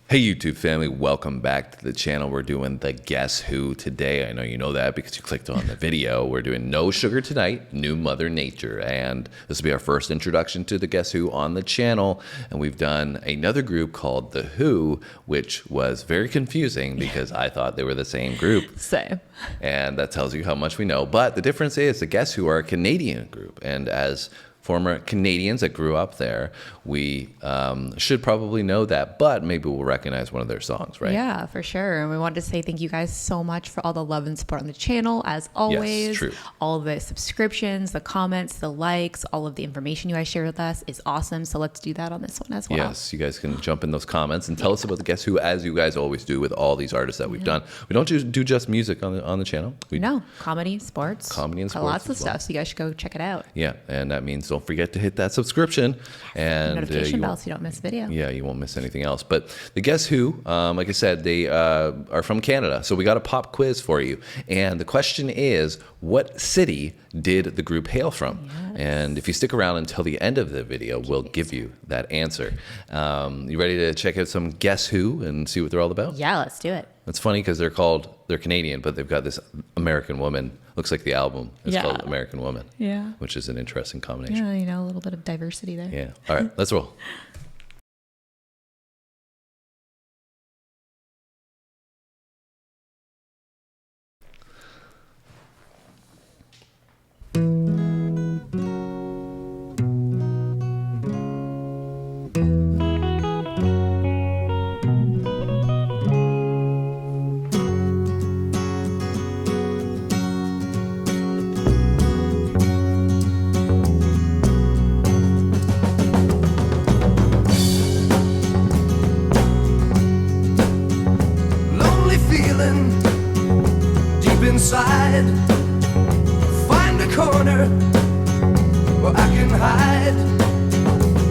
Hey YouTube family, welcome back to the channel. We're doing the Guess Who today. I know you know that because you clicked on the video. We're doing No Sugar Tonight, New Mother Nature. And this will be our first introduction to the Guess Who on the channel. And we've done another group called The Who, which was very confusing because I thought they were the same group. Same. And that tells you how much we know. But the difference is the Guess Who are a Canadian group. And as former Canadians that grew up there, we should probably know that, but maybe we'll recognize one of their songs, right? Yeah, for sure. And we wanted to say thank you guys so much for all the love and support on the channel, as always. Yes, true. All the subscriptions, the comments, the likes, all of the information you guys share with us is awesome. So let's do that on this one as well. Yes, you guys can jump in those comments and tell us about the Guess Who, as you guys always do with all these artists that we've done. We don't do just music on the channel. No, comedy, sports. Comedy and sports. Lots of as well. stuff. So you guys should go check it out. Yeah, and that means don't forget to hit that subscription and Notification bell so you don't miss a video. Yeah, you won't miss anything else. But the Guess Who, like I said, they are from Canada. So we got a pop quiz for you. And the question is, what city did the group hail from? Yes. And if you stick around until the end of the video, we'll give you that answer. You ready to check out some Guess Who and see what they're all about? Yeah, let's do it. It's funny because they're Canadian, but they've got this American Woman. Looks like the album is called American Woman. Yeah. Which is an interesting combination. Yeah, you know, a little bit of diversity there. Yeah. All right, let's roll. Inside, find a corner where I can hide.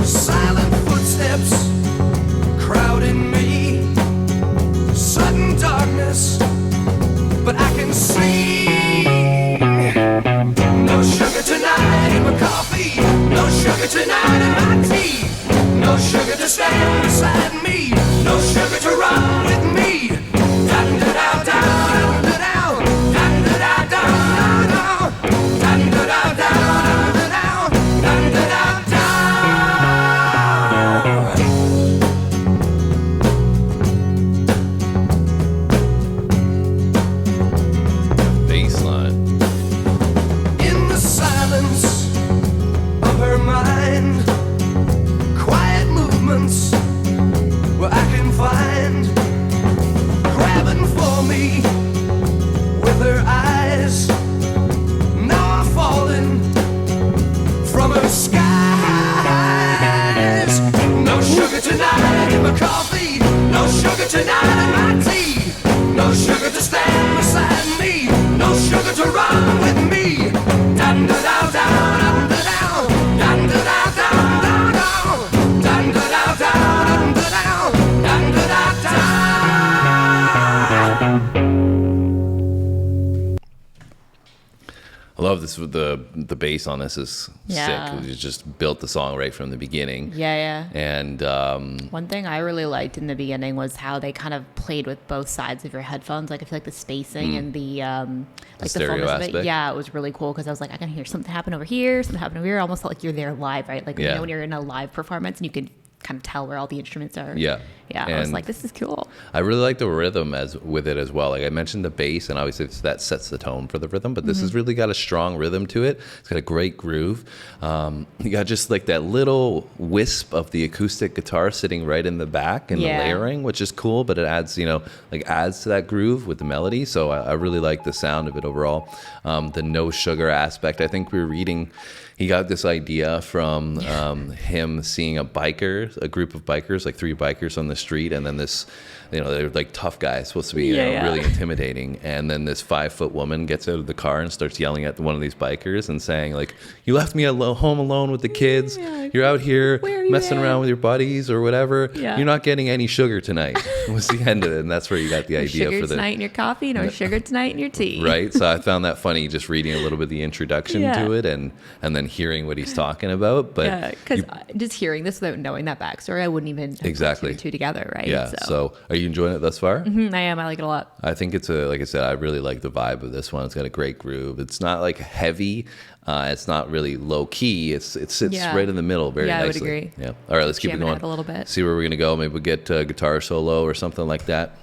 Silent footsteps crowding me, sudden darkness, but I can see. No sugar tonight in my coffee, no sugar tonight in my tea, no sugar to stand beside me, no sugar to run with me. Down, down, down, down. Tonight in my coffee, no sugar tonight in my tea, no sugar to stand beside me, no sugar to run with me. Dun da da down, down, dun da da down, down, dun da da down, dun da da down. I love this. The bass on this is sick. You just built the song right from the beginning. Yeah. And one thing I really liked in the beginning was how they kind of played with both sides of your headphones. Like I feel like the spacing and the like the stereo fullness of aspect. it. Yeah, it was really cool because I was like, I can hear something happen over here, something happen over here. Almost felt like you're there live, right? Like you know when you're in a live performance and you can kind of tell where all the instruments are. Yeah. I was like, this is cool. I really like the rhythm with it as well. Like I mentioned the bass, and obviously that sets the tone for the rhythm, but this has really got a strong rhythm to it. It's got a great groove. You got just like that little wisp of the acoustic guitar sitting right in the back and the layering, which is cool, but it adds, adds to that groove with the melody. So I really like the sound of it overall. The no sugar aspect, I think we were reading, he got this idea from him seeing a group of bikers, like 3 bikers on the street, and then this you know, they're like tough guys, supposed to be really intimidating. And then this 5-foot woman gets out of the car and starts yelling at one of these bikers and saying, like, you left me home alone with the kids. You're out here messing around with your buddies or whatever. You're not getting any sugar tonight. Was the end of it. And that's where you got the idea sugar for the tonight in your coffee, no sugar tonight in your tea. Right. So I found that funny, just reading a little bit of the introduction to it and then hearing what he's talking about. But because just hearing this without knowing that backstory, I wouldn't even put two together. together, right? Yeah. So are you enjoying it thus far? I am. I like it a lot. I think it's like I said, I really like the vibe of this one. It's got a great groove. It's not like heavy. It's not really low key. It sits right in the middle very nicely. I would agree. Yeah. All right, let's keep it going. A little bit. See where we're going to go. Maybe we'll get a guitar solo or something like that.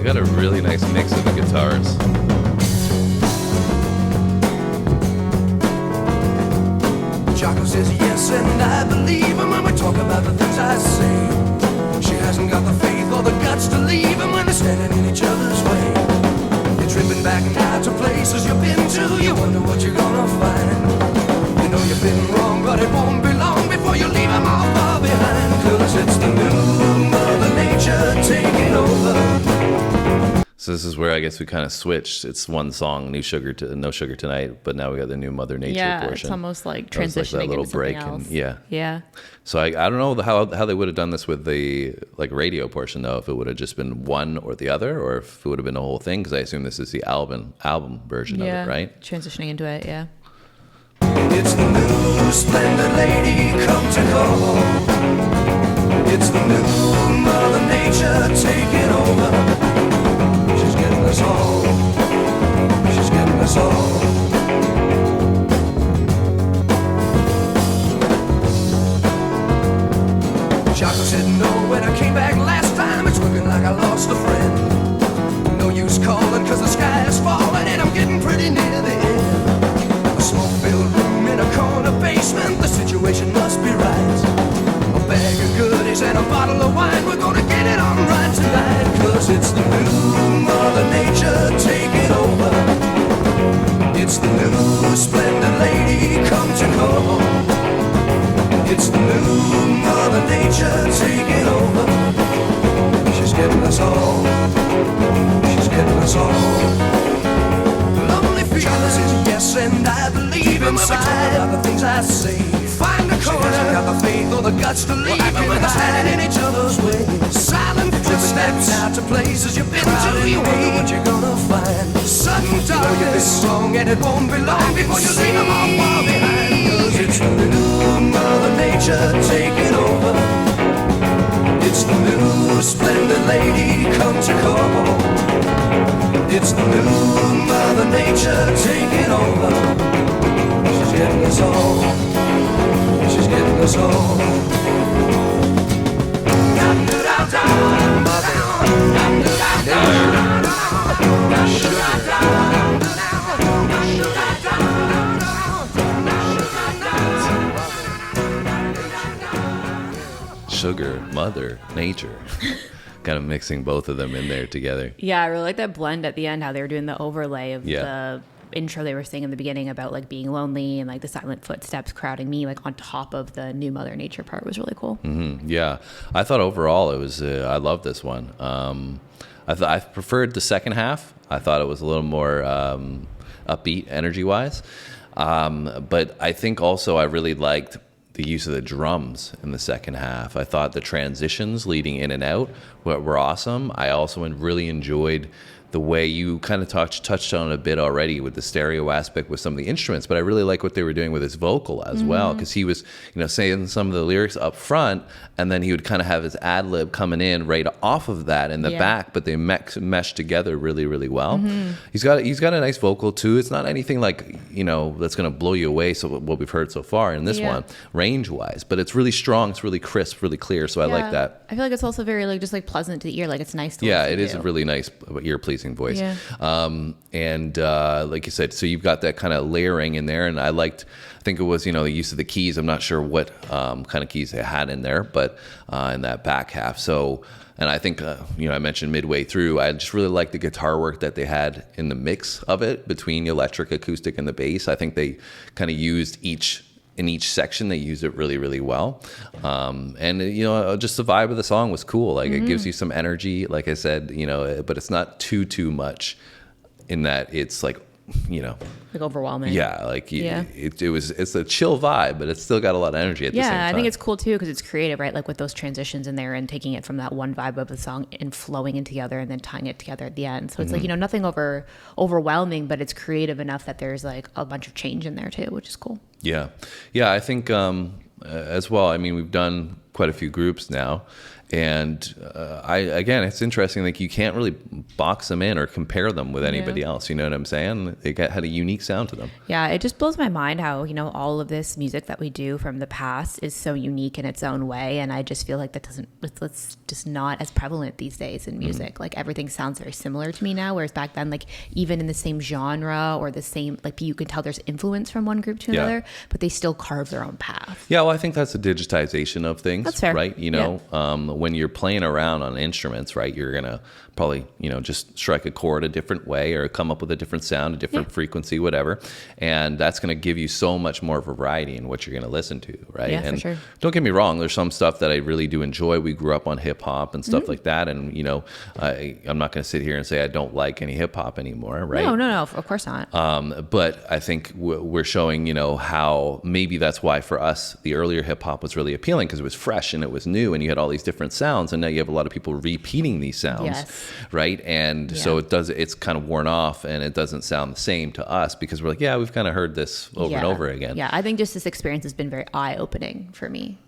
Got a really nice mix of the guitars. Choco says yes, and I believe him when we talk about the things I say. She hasn't got the faith or the guts to leave him when they're standing in each other's way. You're tripping back now to places you've been to. You wonder what you're gonna find. You know you've been wrong, but it won't be long before you leave them all far behind. 'Cause it's the new Mother Nature taking over. So this is where I guess we kind of switched. It's one song, No Sugar Tonight, but now we got the new Mother Nature portion. It's almost like That was like transitioning that little into break. something else. Yeah. So I don't know how they would have done this with the like radio portion though. If it would have just been one or the other, or if it would have been the whole thing. Because I assume this is the album version of it, right? Transitioning into it, yeah. It's the new splendid lady come to call. It's the new Mother Nature taking over. She's getting us all. She's getting us all. Choco said no when I came back last time. It's looking like I lost a friend. No use calling 'cause the sky is falling and I'm getting pretty near the end. A smoke-filled room in a corner basement. The situation must be right. A bag of goodies and a bottle of wine. We're gonna get it on right tonight. 'Cause it's the new Mother Nature taking over. It's the new splendid lady come to call. It's the new Mother Nature taking over. She's getting us all. She's getting us all. Lonely feelings, yes, and I believe inside of the things I say. Find a corner. She hasn't got the faith or the guts to leave them when they're standing in each other's way. Silent footsteps out to places you've been to. You wonder what you're gonna find. Sudden darkness. You've been wrong and it won't be long before you leave them all far behind. 'Cause it's the new Mother Nature taking over. It's the new splendid lady come to call. It's the new Mother Nature taking over. She's getting us all. She's getting us all. Sugar, Mother Nature. Kind of mixing both of them in there together. Yeah, I really like that blend at the end, how they were doing the overlay of Yeah. the intro they were saying in the beginning about like being lonely and like the silent footsteps crowding me, like on top of the new Mother Nature part was really cool. Yeah, I thought overall it was. I love this one. I preferred the second half. I thought it was a little more upbeat energy wise, but I think also I really liked the use of the drums in the second half. I thought the transitions leading in and out were awesome. I also really enjoyed the way you kind of touched on a bit already with the stereo aspect with some of the instruments, but I really like what they were doing with his vocal as well, because he was, saying some of the lyrics up front, and then he would kind of have his ad lib coming in right off of that in the back, but they meshed together really, really well. He's got a nice vocal too. It's not anything like that's going to blow you away. So what we've heard so far in this one, range wise, but it's really strong. It's really crisp, really clear. So I like that. I feel like it's also very just pleasant to the ear. Like it's nice to Yeah, listen it is to. a really nice ear pleasing voice. Yeah. And like you said, so you've got that kind of layering in there, and I think it was the use of the keys. I'm not sure what kind of keys they had in there, but in that back half. So, and I think I mentioned midway through, I just really liked the guitar work that they had in the mix of it between the electric, acoustic, and the bass. I think they kind of used each in each section, they use it really, really well. And, just the vibe of the song was cool. Like it gives you some energy, like I said, but it's not too much in that it's like, like overwhelming. Yeah, like it's a chill vibe, but it's still got a lot of energy at the same time. Yeah, I think it's cool too because it's creative, right? Like with those transitions in there and taking it from that one vibe of the song and flowing it together and then tying it together at the end. So it's like, nothing overwhelming, but it's creative enough that there's like a bunch of change in there too, which is cool. Yeah. Yeah, I think as well, I mean, we've done quite a few groups now. And it's interesting. Like you can't really box them in or compare them with anybody else. You know what I'm saying? They had a unique sound to them. Yeah, it just blows my mind how all of this music that we do from the past is so unique in its own way. And I just feel like it's just not as prevalent these days in music. Like everything sounds very similar to me now, whereas back then, like even in the same genre or the same, like you can tell there's influence from one group to another, but they still carve their own path. Yeah, well, I think that's a digitization of things. That's fair. Right? When you're playing around on instruments, right, you're going to probably, just strike a chord a different way or come up with a different sound, a different frequency, whatever. And that's going to give you so much more variety in what you're going to listen to, right? Yeah, and for sure. Don't get me wrong, there's some stuff that I really do enjoy. We grew up on hip hop and stuff like that. And, I'm not going to sit here and say I don't like any hip hop anymore, right? No, of course not. But I think we're showing, how maybe that's why for us, the earlier hip hop was really appealing because it was fresh and it was new and you had all these different sounds. And now you have a lot of people repeating these sounds, right? And so it's kind of worn off and it doesn't sound the same to us because we're like, we've kind of heard this over and over again. Yeah, I think just this experience has been very eye-opening for me,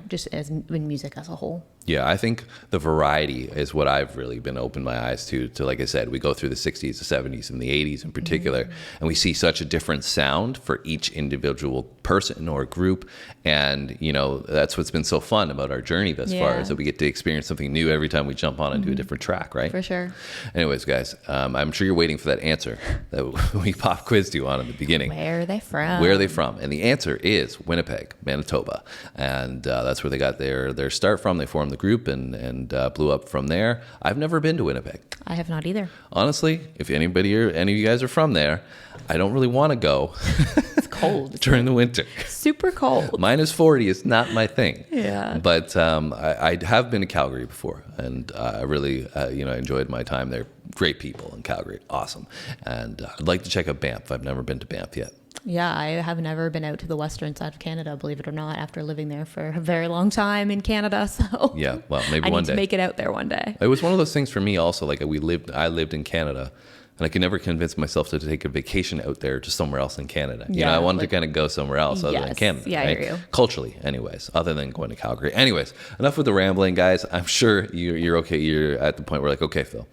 just as in music as a whole. Yeah, I think the variety is what I've really been opened my eyes to, like I said, we go through the 60s, the 70s, and the 80s in particular, and we see such a different sound for each individual person or group. And, that's what's been so fun about our journey thus far is that we get to experience something new every time we jump on into a different track, right? For sure. Anyways, guys, I'm sure you're waiting for that answer that we pop quizzed you on in the beginning. Where are they from? Where are they from? And the answer is Winnipeg, Manitoba. And that's where they got their start from. They formed the group and blew up from there. I've never been to Winnipeg. I have not either. Honestly, if any of you guys are from there, I don't really want to go. It's cold. During the winter. Super cold. -40 is not my thing. Yeah. But I have been to Calgary before, and I really enjoyed my time there. Great people in Calgary. Awesome. And I'd like to check out Banff. I've never been to Banff yet. Yeah, I have never been out to the western side of Canada, believe it or not, after living there for a very long time in Canada. So yeah, well, maybe I one need day. to make it out there one day. It was one of those things for me also. Like I lived in Canada, and I could never convince myself to take a vacation out there to somewhere else in Canada. I wanted to kind of go somewhere else other than Canada. Yeah, right? I hear you. Culturally, anyways, other than going to Calgary. Anyways, enough with the rambling, guys. I'm sure you're okay. You're at the point where like, okay, Phil,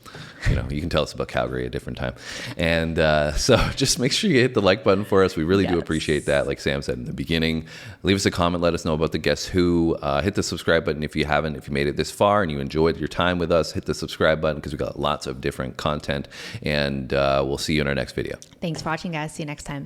you can tell us about Calgary at a different time. And so just make sure you hit the like button for us. We really do appreciate that. Like Sam said in the beginning, leave us a comment. Let us know about the Guess Who. Hit the subscribe button if you haven't. If you made it this far and you enjoyed your time with us, hit the subscribe button because we've got lots of different content. And we'll see you in our next video. Thanks for watching, guys. See you next time.